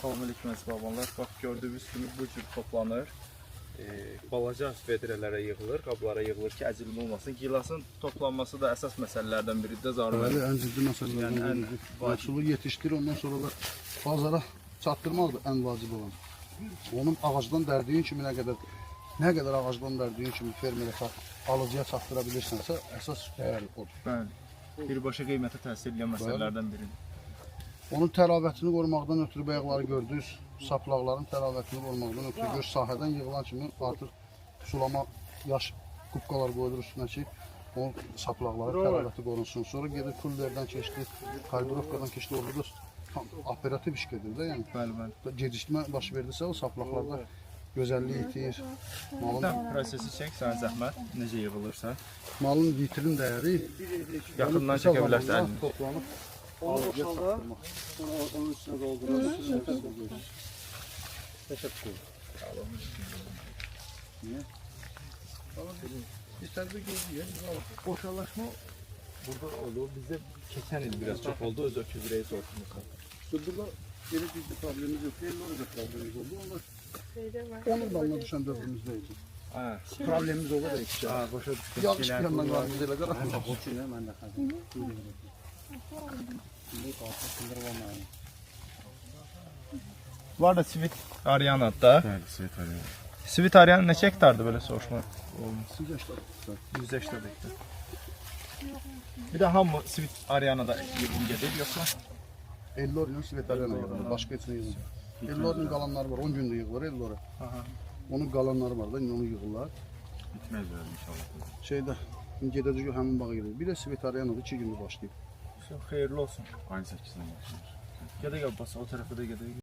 Salamünaleyküm əziz babanlar. Bax gördüyünüz kimi bu cür toplanır. Balaca vedrələrə yığılır, qablara yığılır ki, əzilmə olmasın. Gilasın toplanması da əsas məsələlərdən biridir. Bəli, ən ciddi məsələlərdən biridir. Məhsulu yetişdirir, ondan sonra da bazara çatdırmaq da ən vacib olan. Onun ağacdan dərdiyin kimi nə qədər ağacdan dərdiyin kimi fermerə alıcıya çatdıra bilirsənsə, əsas dəyər odur. Bəli. Birbaşa qiymətə təsir edən məsələlərdən biridir. Onun təravətini qorumaqdan ötürü bayaqları gördünüz, saplaqların təravətini qorumaqdan ötürü göz sahədən yığılan kimi artıq sulama yaş kubkalar qoyulur üstünə ki, onun saplaqları təravəti qorunsun. Sonra gedir kullerdən keçdi, kalibrovkadan keçdi, orada da tam operativ iş gedir də, yəni. Bəli. Gecikmə baş verdisə o saplaqlarda gözəlliyi itir. Prosesi çək, sənə zəhmət, necə yığılırsa. Malın vitrin dəyəri Yaxından çəkə bilərsən əlini. Toplanıb. Onu boşalda, onun üstüne doldurur. Teşekkür. Niye? İstədi gözləyək. Boşallaşma burada olur. Bizdə keçən il biraz çox oldu, öz öküz reis olsun. Burada belə ciddi problemimiz yox, ellərə də problemimiz oldu. Onun dalına düşən dövrümüzdəydi. Problemimiz olur da iki şey. Başa düşdüm. Yanlış planla qalmamız elə qara. Mən də xəzəm. Var da Sivit Aryan adda. Bəli, Sivit Aryan. Sivit Aryan neçə hektardır belə soruşma olmuş? 180 hektar. Bir də hamı Sivit Aryan'a da yığın gedir, yoxsa? Ellor'un Svetlana yığılır, başqa heç nə yığılır. Ellor'un qalanları var, 10 gündə yığılır Ellor'a. Onun qalanları var da, indi onu yığırlar. Bitməz belə inşallah. Şeydə, gedəcək həmin bağa gedir. Bir də Svetlana 2 gündə başlayıb. Xeyirli olsun. Ayın 8-dən başlayır. Gedək Abbas, o tərəfə də gedək.